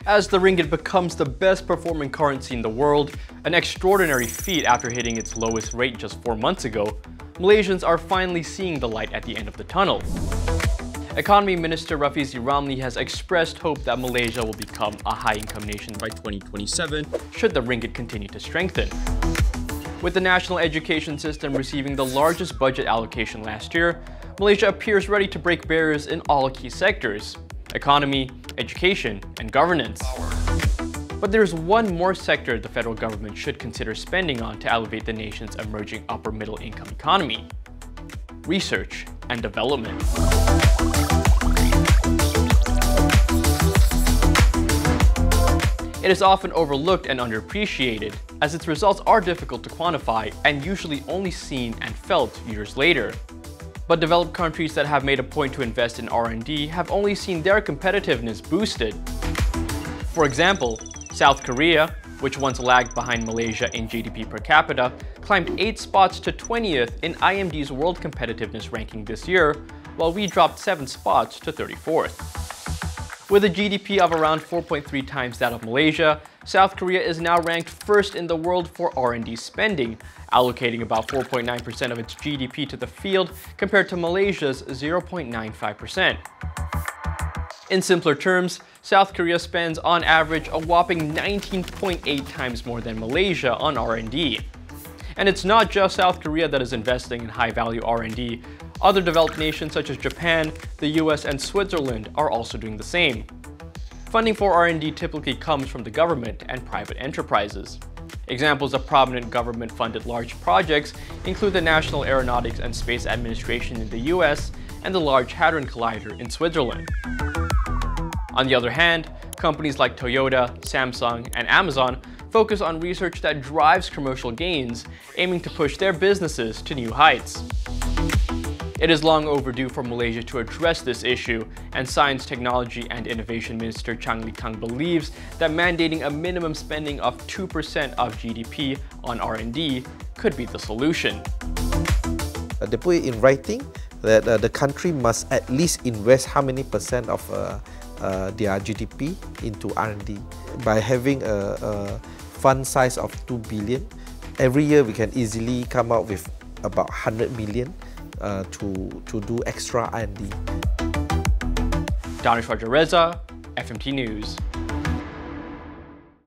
as the ringgit becomes the best performing currency in the world, an extraordinary feat after hitting its lowest rate just 4 months ago, Malaysians are finally seeing the light at the end of the tunnel. Economy Minister Rafizi Ramli has expressed hope that Malaysia will become a high-income nation by 2027 should the ringgit continue to strengthen. With the national education system receiving the largest budget allocation last year, Malaysia appears ready to break barriers in all key sectors: economy, education, and governance. But there's one more sector the federal government should consider spending on to elevate the nation's emerging upper-middle income economy: research and development. It is often overlooked and underappreciated, as its results are difficult to quantify and usually only seen and felt years later. But developed countries that have made a point to invest in R&D have only seen their competitiveness boosted. For example, South Korea, which once lagged behind Malaysia in GDP per capita, climbed 8 spots to 20th in IMD's World Competitiveness ranking this year, while we dropped 7 spots to 34th. With a GDP of around 4.3 times that of Malaysia, South Korea is now ranked first in the world for R&D spending, allocating about 4.9% of its GDP to the field compared to Malaysia's 0.95%. In simpler terms, South Korea spends on average a whopping 19.8 times more than Malaysia on R&D. And it's not just South Korea that is investing in high-value R&D. Other developed nations such as Japan, the US, and Switzerland are also doing the same. Funding for R&D typically comes from the government and private enterprises. Examples of prominent government-funded large projects include the National Aeronautics and Space Administration in the US and the Large Hadron Collider in Switzerland. On the other hand, companies like Toyota, Samsung, and Amazon focus on research that drives commercial gains, aiming to push their businesses to new heights. It is long overdue for Malaysia to address this issue, and Science, Technology and Innovation Minister Chang Li-kang believes that mandating a minimum spending of 2% of GDP on R&D could be the solution. They put it in writing that the country must at least invest how many percent of their GDP into R&D. By having a fund size of 2 billion, every year we can easily come out with about 100 million to do extra R&D. Danish Rajareza, FMT News.